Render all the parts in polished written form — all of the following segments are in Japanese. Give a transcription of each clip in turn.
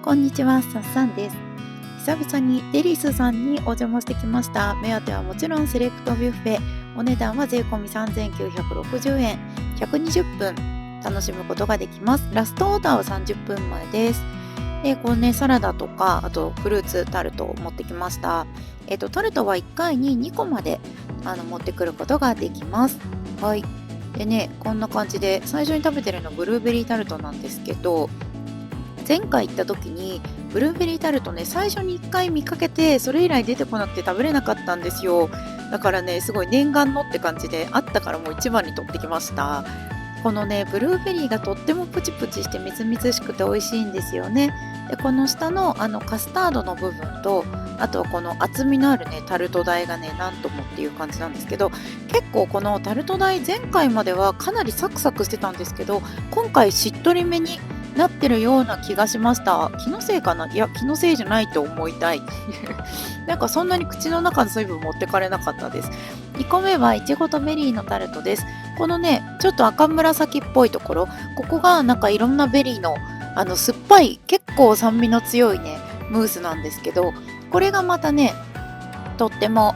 こんにちは、さっさんです。久々にデリスさんにお邪魔してきました。目当てはもちろんセレクトビュッフェ。お値段は税込み3960円。120分楽しむことができます。ラストオーダーは30分前です。で、このね、サラダとか、あとフルーツタルトを持ってきました。タルトは1回に2個まで持ってくることができます。はい。でね、こんな感じで、最初に食べてるのブルーベリータルトなんですけど、前回行った時にブルーベリータルトね、最初に1回見かけて、それ以来出てこなくて食べれなかったんですよ。だからね、すごい念願のって感じで、あったからもう一番に取ってきました。このね、ブルーベリーがとってもプチプチしてみずみずしくて美味しいんですよね。で、この下のカスタードの部分と、あとはこの厚みのあるね、タルト台がね、なんともっていう感じなんですけど、結構このタルト台前回まではかなりサクサクしてたんですけど、今回しっとりめになってるような気がしました。気のせいかな。いや、気のせいじゃないと思いたい。なんかそんなに口の中の水分持ってかれなかったです。2個目はいちごとベリーのタルトです。このね、ちょっと赤紫っぽいところ、ここがなんかいろんなベリーの酸っぱい、結構酸味の強いね、ムースなんですけど、これがまたね、とっても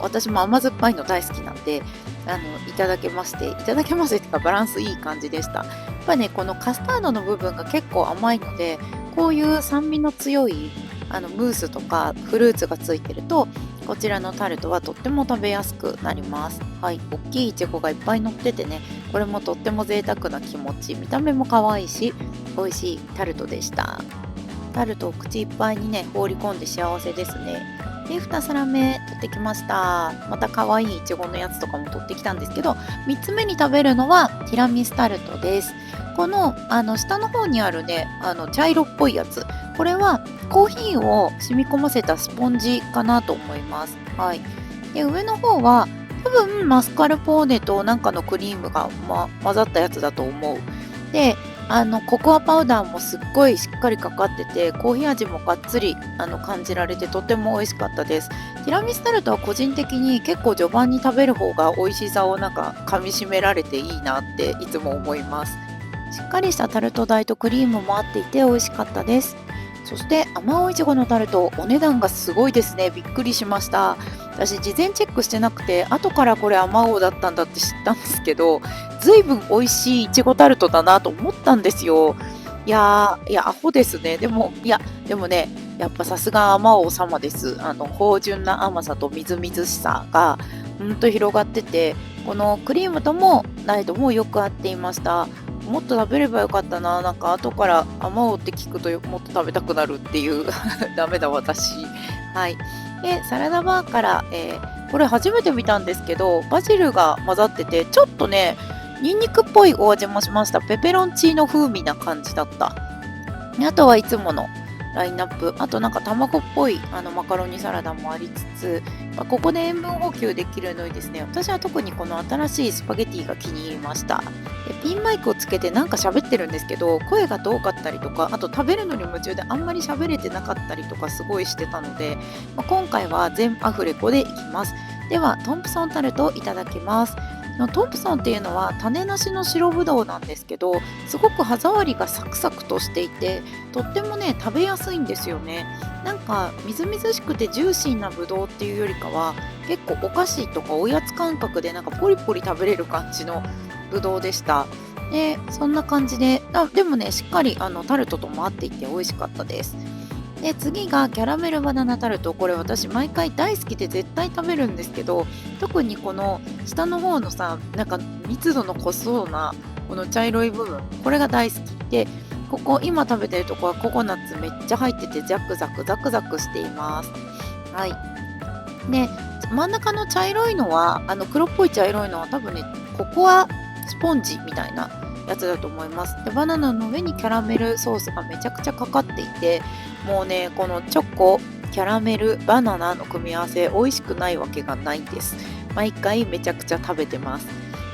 私も甘酸っぱいの大好きなんで、いただけましてっていうかバランスいい感じでした。やっぱね、このカスタードの部分が結構甘いので、こういう酸味の強いムースとかフルーツがついてると、こちらのタルトはとっても食べやすくなります。はい、大きいいちごがいっぱい乗っててね、これもとっても贅沢な気持ち、見た目も可愛いし美味しいタルトでした。タルトを口いっぱいにね放り込んで幸せですね。で、2皿目取ってきました。また可愛いいちごのやつとかも取ってきたんですけど、3つ目に食べるのはティラミスタルトです。この下の方にあるね、茶色っぽいやつ、これはコーヒーを染み込ませたスポンジかなと思います。はい。で、上の方は多分マスカルポーネとなんかのクリームが、混ざったやつだと思う。で、ココアパウダーもすっごいしっかりかかってて、コーヒー味もがっつり感じられてとても美味しかったです。ティラミスタルトは個人的に結構序盤に食べる方が美味しさをなんか噛み締められていいなっていつも思います。しっかりしたタルト台とクリームもあっていて美味しかったです。そして甘おいちごのタルト、お値段がすごいですね。びっくりしました。私事前チェックしてなくて、後からこれ甘おうだったんだって知ったんですけど、ずいぶん美味しいいちごタルトだなと思ったんですよ。いや、アホですね。でもね、やっぱさすが甘おう様です。芳醇な甘さとみずみずしさがほんと広がってて、このクリームともライトもよく合っていました。もっと食べればよかったな。なんか後から甘おうって聞くともっと食べたくなるっていうダメだ私。はい。で、サラダバーから、これ初めて見たんですけど、バジルが混ざってて、ちょっとね、ニンニクっぽいお味もしました。ペペロンチーノ風味な感じだった。で、あとはいつものラインナップ、あとなんか卵っぽいマカロニサラダもありつつ、ここで塩分補給できるのにですね、私は特にこの新しいスパゲティが気に入りました。で、ピンマイクをつけてなんか喋ってるんですけど、声が遠かったりとか、あと食べるのに夢中であんまり喋れてなかったりとかすごいしてたので、今回は全アフレコでいきます。では、トンプソンタルトいただきます。トンプソンっていうのは種なしの白ぶどうなんですけど、すごく歯触りがサクサクとしていて、とってもね食べやすいんですよね。なんかみずみずしくてジューシーなぶどうっていうよりかは、結構お菓子とかおやつ感覚でなんかポリポリ食べれる感じのぶどうでした。で、そんな感じで、でもねしっかりタルトとも合っていて美味しかったです。で、次がキャラメルバナナタルト。これ私毎回大好きで絶対食べるんですけど、特にこの下の方のさ、なんか密度の濃そうなこの茶色い部分、これが大好きで、ここ今食べてるとこはココナッツめっちゃ入っててザクザクザクザクしています。はい。で、真ん中の茶色いのは黒っぽい茶色いのは多分ね、ココアスポンジみたいなやつだと思います。で、バナナの上にキャラメルソースがめちゃくちゃかかっていて、もうね、このチョコ、キャラメル、バナナの組み合わせ、美味しくないわけがないんです。毎回めちゃくちゃ食べてます。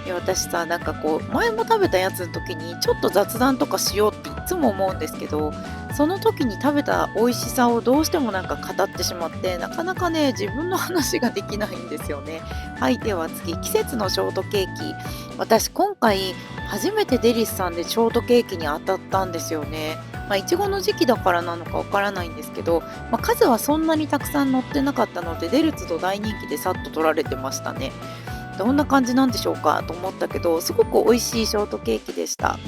で、私さ、なんかこう、前も食べたやつの時に、ちょっと雑談とかしようっていつも思うんですけど、その時に食べた美味しさをどうしてもなんか語ってしまって、なかなかね、自分の話ができないんですよね。はい、では次、季節のショートケーキ。私今回初めてデリスさんでショートケーキに当たったんですよね。いちごの時期だからなのかわからないんですけど、数はそんなにたくさん乗ってなかったので、出る都度大人気でさっと取られてましたね。どんな感じなんでしょうかと思ったけど、すごく美味しいショートケーキでした。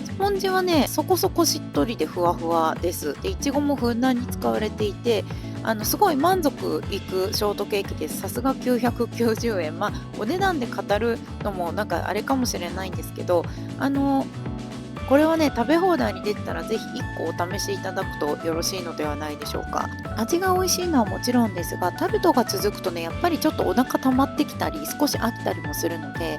スポンジはね、そこそこしっとりでふわふわです。で、いちごもふんだんに使われていて、すごい満足いくショートケーキです。さすが990円。お値段で語るのもなんかあれかもしれないんですけど、これはね、食べ放題に出てたらぜひ1個お試しいただくとよろしいのではないでしょうか。味が美味しいのはもちろんですが、タルトが続くとね、やっぱりちょっとお腹溜まってきたり、少し飽きたりもするので、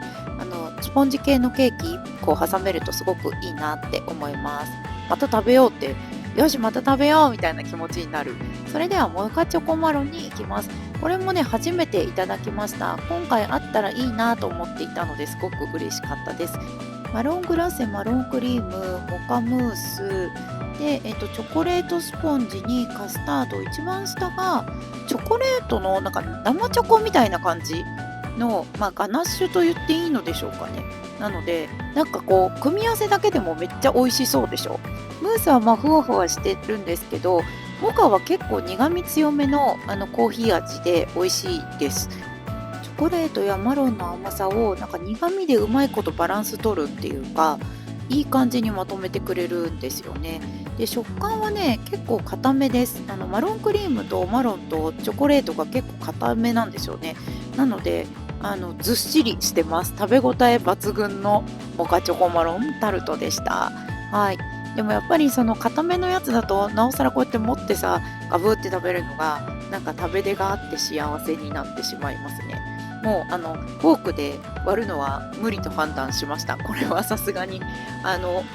スポンジ系のケーキこう挟めるとすごくいいなって思います。また食べようって、よしまた食べようみたいな気持ちになる。それではモカチョコマロンに行きます。これもね、初めていただきました。今回あったらいいなと思っていたのですごく嬉しかったです。マロングラッセ、マロンクリーム、モカムースで、チョコレートスポンジにカスタード、一番下がチョコレートのなんか生チョコみたいな感じの、ガナッシュと言っていいのでしょうかね。なのでなんかこう組み合わせだけでもめっちゃ美味しそうでしょ。ムースはふわふわしてるんですけど、モカは結構苦味強めのコーヒー味で美味しいです。チョコレートやマロンの甘さをなんか苦味でうまいことバランス取るっていうか、いい感じにまとめてくれるんですよね。で、食感はね結構固めです。マロンクリームとマロンとチョコレートが結構固めなんですよね。なのでずっしりしてます。食べ応え抜群のモカチョコマロンタルトでした。はい。でもやっぱりその固めのやつだとなおさらこうやって持ってさ、ガブって食べるのがなんか食べ出があって幸せになってしまいますね。もうフォークで割るのは無理と判断しました。これはさすがに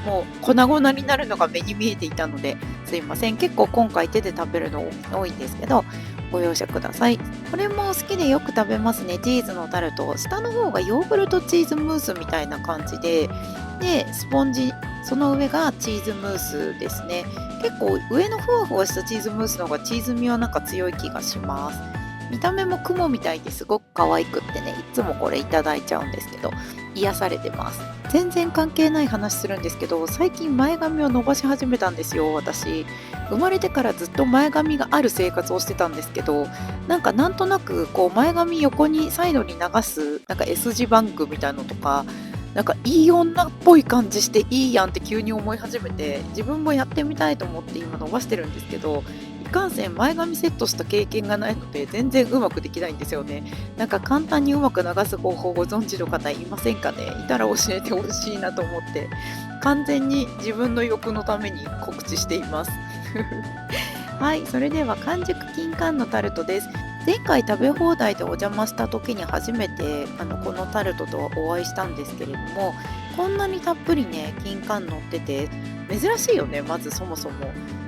もう粉々になるのが目に見えていたので、すいません。結構今回手で食べるの多いんですけど、ご容赦ください。これも好きでよく食べますね。チーズのタルト、下の方がヨーグルトチーズムースみたいな感じで、スポンジ、その上がチーズムースですね。結構上のふわふわしたチーズムースの方がチーズ味はなんか強い気がします。見た目も雲みたいですごく可愛くってね、いつもこれいただいちゃうんですけど、癒されてます。全然関係ない話するんですけど、最近前髪を伸ばし始めたんですよ。私生まれてからずっと前髪がある生活をしてたんですけど、なんとなくこう前髪横にサイドに流すなんか S 字バンクみたいのとか、なんかいい女っぽい感じしていいやんって急に思い始めて、自分もやってみたいと思って今伸ばしてるんですけど、いかんせん前髪セットした経験がないので全然うまくできないんですよね。なんか簡単にうまく流す方法をご存知の方いませんかね。いたら教えてほしいなと思って、完全に自分の欲のために告知していますはい、それでは完熟金柑のタルトです。前回食べ放題でお邪魔した時に初めてこのタルトとお会いしたんですけれども、こんなにたっぷりね金柑乗ってて珍しいよね、まずそもそも。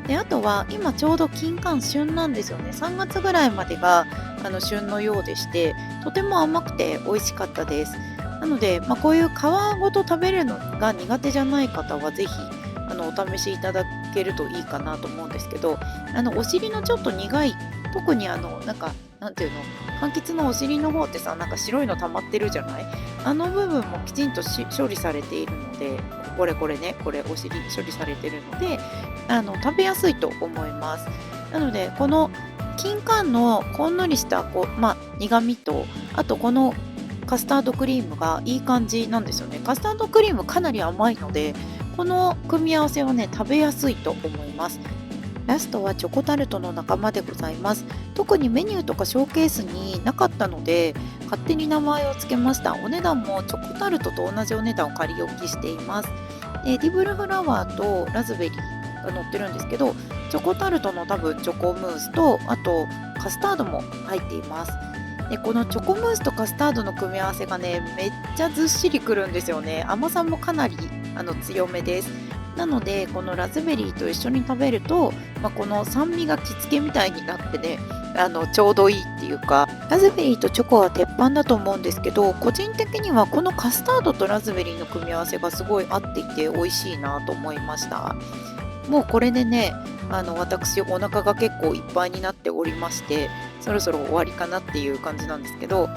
で、あとは今ちょうど金柑旬なんですよね。3月ぐらいまでが旬のようでして、とても甘くて美味しかったです。なので、こういう皮ごと食べるのが苦手じゃない方はぜひお試しいただけるといいかなと思うんですけど、お尻のちょっと苦い、特になんていうの、柑橘のお尻の方ってさ、なんか白いの溜まってるじゃない。あの部分もきちんと処理されているので、これお尻処理されてるので食べやすいと思います。なのでこの金柑のほんのりした苦味と、あとこのカスタードクリームがいい感じなんですよね。カスタードクリームかなり甘いので、この組み合わせはね食べやすいと思います。ラストはチョコタルトの仲間でございます。特にメニューとかショーケースになかったので勝手に名前を付けました。お値段もチョコタルトと同じお値段を仮置きしています。エディブルフラワーとラズベリーが乗ってるんですけど、チョコタルトの多分チョコムースと、あとカスタードも入っています。で、このチョコムースとカスタードの組み合わせがねめっちゃずっしりくるんですよね。甘さもかなり強めです。なのでこのラズベリーと一緒に食べると、この酸味が着付けみたいになってねちょうどいいっていうか、ラズベリーとチョコは鉄板だと思うんですけど、個人的にはこのカスタードとラズベリーの組み合わせがすごい合っていて美味しいなと思いました。もうこれでね、私お腹が結構いっぱいになっておりまして、そろそろ終わりかなっていう感じなんですけど、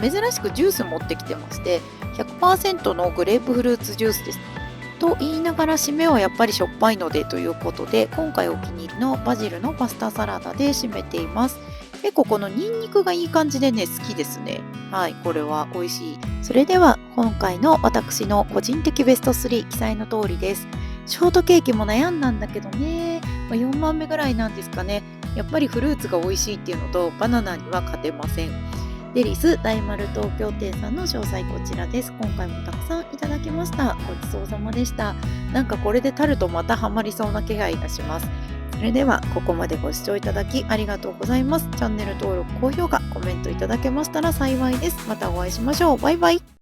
珍しくジュース持ってきてまして、100% のグレープフルーツジュースです。と言いながら締めはやっぱりしょっぱいのでということで、今回お気に入りのバジルのパスタサラダで締めています。結構このニンニクがいい感じでね、好きですね。はい、これは美味しい。それでは今回の私の個人的ベスト3記載の通りです。ショートケーキも悩んだんだけどね、4番目ぐらいなんですかね。やっぱりフルーツが美味しいっていうのとバナナには勝てません。デリス大丸東京店さんの詳細こちらです。今回もたくさんいただきました。ごちそうさまでした。なんかこれでタルトまたハマりそうな気配がします。それではここまでご視聴いただきありがとうございます。チャンネル登録、高評価、コメントいただけましたら幸いです。またお会いしましょう。バイバイ。